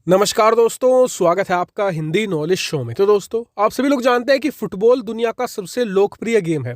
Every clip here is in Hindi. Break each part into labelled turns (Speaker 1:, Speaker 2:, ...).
Speaker 1: नमस्कार दोस्तों, स्वागत है आपका हिंदी नॉलेज शो में। तो दोस्तों, आप सभी लोग जानते हैं कि फुटबॉल दुनिया का सबसे लोकप्रिय गेम है।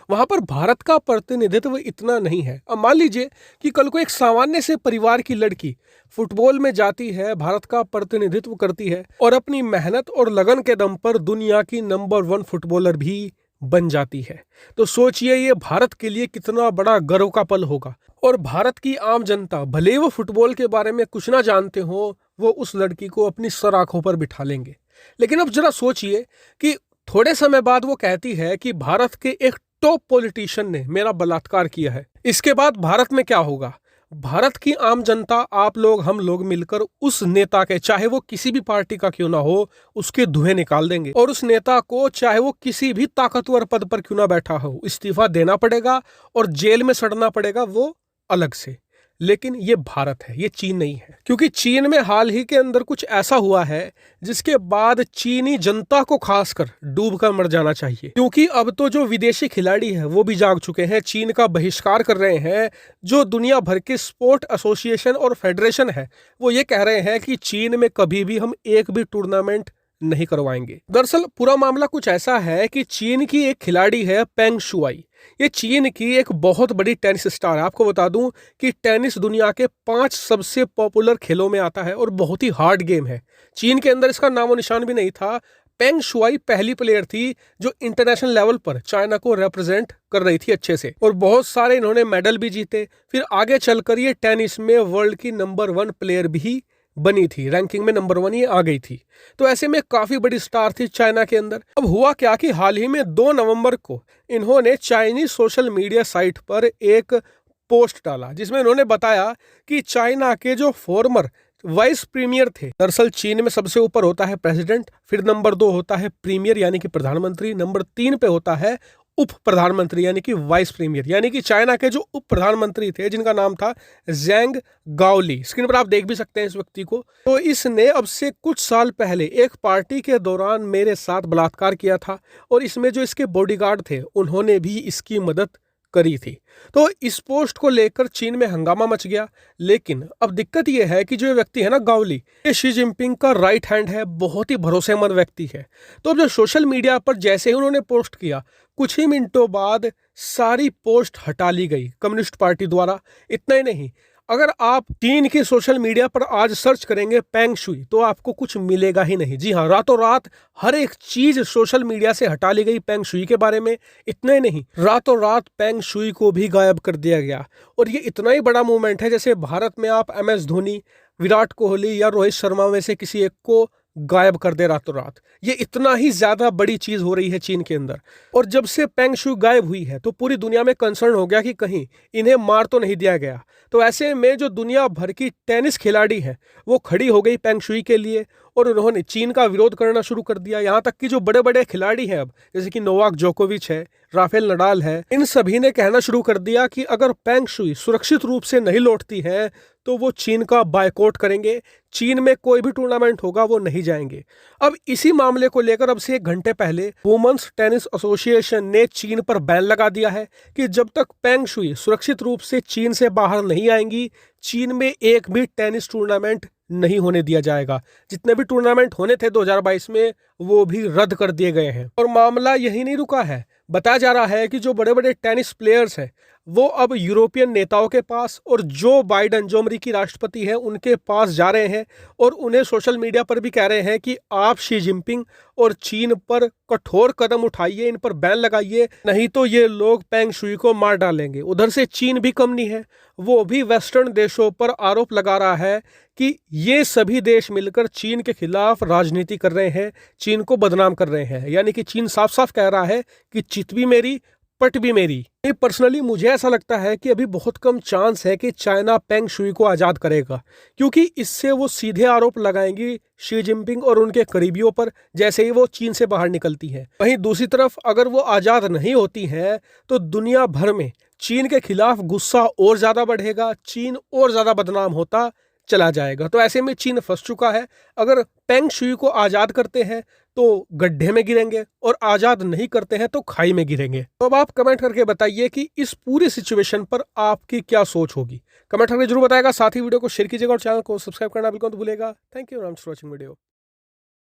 Speaker 1: वहां पर भारत का प्रतिनिधित्व इतना नहीं है। अब मान लीजिए कि कल को एक सामान्य से परिवार की लड़की फुटबॉल में जाती है, भारत का प्रतिनिधित्व करती है और अपनी मेहनत और लगन के दम पर दुनिया की नंबर 1 फुटबॉलर भी बन जाती है। तो सोचिए, ये भारत के लिए कितना बड़ा गर्व का पल होगा। और भारत की आम जनता, भले ही वो फुटबॉल के बारे में कुछ ना जानते हो, वो उस लड़की को अपनी सर आंखों पर बिठा लेंगे। लेकिन अब जरा सोचिए कि थोड़े समय बाद वो कहती है कि भारत के एक टॉप पॉलिटिशियन ने मेरा बलात्कार किया है। इसके बाद भारत में क्या होगा? भारत की आम जनता, आप लोग, हम लोग मिलकर उस नेता के, चाहे वो किसी भी पार्टी का क्यों ना हो, उसके धुएं निकाल देंगे और उस नेता को, चाहे वो किसी भी ताकतवर पद पर क्यों ना बैठा हो, इस्तीफा देना पड़ेगा और जेल में सड़ना पड़ेगा, वो अलग से। लेकिन ये भारत है, ये चीन नहीं है। क्योंकि चीन में हाल ही के अंदर कुछ ऐसा हुआ है जिसके बाद चीनी जनता को खासकर डूब कर मर जाना चाहिए। क्योंकि अब तो जो विदेशी खिलाड़ी हैं वो भी जाग चुके हैं, चीन का बहिष्कार कर रहे हैं। जो दुनिया भर के स्पोर्ट एसोसिएशन और फेडरेशन है, वो ये कह रहे हैं कि चीन में कभी भी हम एक भी टूर्नामेंट नहीं करवाएंगे। दरअसल पूरा मामला कुछ ऐसा है कि चीन की एक खिलाड़ी है पेंग शुआई। ये चीन की एक बहुत बड़ी टेनिस स्टार है। आपको बता दूं कि टेनिस दुनिया के 5 सबसे पॉपुलर खेलों में आता है और बहुत ही हार्ड गेम है। चीन के अंदर इसका नामो निशान भी नहीं था। पेंग शुआई पहली प्लेयर थी जो इंटरनेशनल लेवल पर चाइना को रिप्रेजेंट कर रही थी अच्छे से, और बहुत सारे इन्होंने मेडल भी जीते। फिर आगे चलकर ये टेनिस में वर्ल्ड की नंबर 1 प्लेयर भी बनी थी, रैंकिंग में नंबर 1 ये आ गई थी। तो ऐसे में काफी बड़ी स्टार थी चाइना के अंदर। अब हुआ क्या कि हाल ही में 2 नवंबर को इन्होंने चाइनीज सोशल मीडिया साइट पर एक पोस्ट डाला जिसमें इन्होंने बताया कि चाइना के जो फॉर्मर वाइस प्रीमियर थे, दरअसल चीन में सबसे ऊपर होता है प्रेसिडेंट, फिर नंबर 2 होता है प्रीमियर यानी कि प्रधानमंत्री, नंबर 3 पे होता है उप प्रधानमंत्री यानी कि वाइस प्रीमियर। यानी कि चाइना के जो उप प्रधानमंत्री थे, जिनका नाम था जेंग गाओली, स्क्रीन पर आप देख भी सकते हैं इस व्यक्ति को, तो इसने अब से कुछ साल पहले एक पार्टी के दौरान मेरे साथ बलात्कार किया था और इसमें जो इसके बॉडीगार्ड थे उन्होंने भी इसकी मदद करी थी। तो इस पोस्ट को लेकर चीन में हंगामा मच गया। लेकिन अब दिक्कत यह है कि जो ये व्यक्ति है ना, गाओली, ये शी जिनपिंग का राइट हैंड है, बहुत ही भरोसेमंद व्यक्ति है। तो अब जो सोशल मीडिया पर जैसे ही उन्होंने पोस्ट किया, कुछ ही मिनटों बाद सारी पोस्ट हटा ली गई कम्युनिस्ट पार्टी द्वारा। इतना ही नहीं, अगर आप चीन के सोशल मीडिया पर आज सर्च करेंगे पेंग शुई, तो आपको कुछ मिलेगा ही नहीं। जी हाँ, रातों रात हर एक चीज सोशल मीडिया से हटा ली गई पेंग शुई के बारे में। इतना ही नहीं, रातों रात पेंग शुई को भी गायब कर दिया गया। और ये इतना ही बड़ा मूवमेंट है जैसे भारत में आप MS धोनी, विराट कोहली या रोहित शर्मा में से किसी एक को गायब कर दे रातों रात। ये इतना ही ज्यादा बड़ी चीज हो रही है चीन के अंदर। और जब से पेंग शुई गायब हुई है तो पूरी दुनिया में कंसर्न हो गया कि कहीं इन्हें मार तो नहीं दिया गया। तो ऐसे में जो दुनिया भर की टेनिस खिलाड़ी है वो खड़ी हो गई पेंग शुई के लिए और उन्होंने चीन का विरोध करना शुरू कर दिया। यहाँ तक कि जो बड़े बड़े खिलाड़ी हैं अब, जैसे कि नोवाक जोकोविच है, राफेल नडाल है, इन सभी ने कहना शुरू कर दिया कि अगर पेंग शुई सुरक्षित रूप से नहीं लौटती है तो वो चीन का बायकॉट करेंगे, चीन में कोई भी टूर्नामेंट होगा वो नहीं जाएंगे। अब इसी मामले को लेकर अब से 1 घंटे पहले वुमेन्स टेनिस एसोसिएशन ने चीन पर बैन लगा दिया है कि जब तक पेंग शुई सुरक्षित रूप से चीन से बाहर नहीं आएंगी, चीन में एक भी टेनिस टूर्नामेंट नहीं होने दिया जाएगा। जितने भी टूर्नामेंट होने थे 2022 में, वो भी रद्द कर दिए गए हैं। और मामला यही नहीं रुका है, बताया जा रहा है कि जो बड़े बड़े टेनिस प्लेयर्स हैं वो अब यूरोपियन नेताओं के पास और जो बाइडन, जो अमेरिकी राष्ट्रपति हैं, उनके पास जा रहे हैं और उन्हें सोशल मीडिया पर भी कह रहे हैं कि आप शी जिनपिंग और चीन पर कठोर कदम उठाइए, इन पर बैन लगाइए, नहीं तो ये लोग पेंग शुई को मार डालेंगे। उधर से चीन भी कम नहीं है, वो भी वेस्टर्न देशों पर आरोप लगा रहा है कि ये सभी देश मिलकर चीन के खिलाफ राजनीति कर रहे हैं, चीन को बदनाम कर रहे हैं। यानी कि चीन साफ साफ कह रहा है कि चित भी मेरी, पट भी मेरी। पर्सनली मुझे ऐसा लगता है कि अभी बहुत कम चांस है कि चाइना पेंग शुई को आज़ाद करेगा, क्योंकि इससे वो सीधे आरोप लगाएंगी शी जिनपिंग और उनके करीबियों पर जैसे ही वो चीन से बाहर निकलती है। वहीं दूसरी तरफ अगर वो आज़ाद नहीं होती है तो दुनिया भर में चीन के खिलाफ गुस्सा और ज़्यादा बढ़ेगा, चीन और ज़्यादा बदनाम होता चला जाएगा। तो ऐसे में चीन फंस चुका है। अगर पेंग शुई को आज़ाद करते हैं तो गड्ढे में गिरेंगे और आज़ाद नहीं करते हैं तो खाई में गिरेंगे। तो अब आप कमेंट करके बताइए कि इस पूरी सिचुएशन पर आपकी क्या सोच होगी। कमेंट करके जरूर बताएगा, साथ ही वीडियो को शेयर कीजिएगा और चैनल को सब्सक्राइब करना बिल्कुल मत भूलिएगा। Thank you for watching video.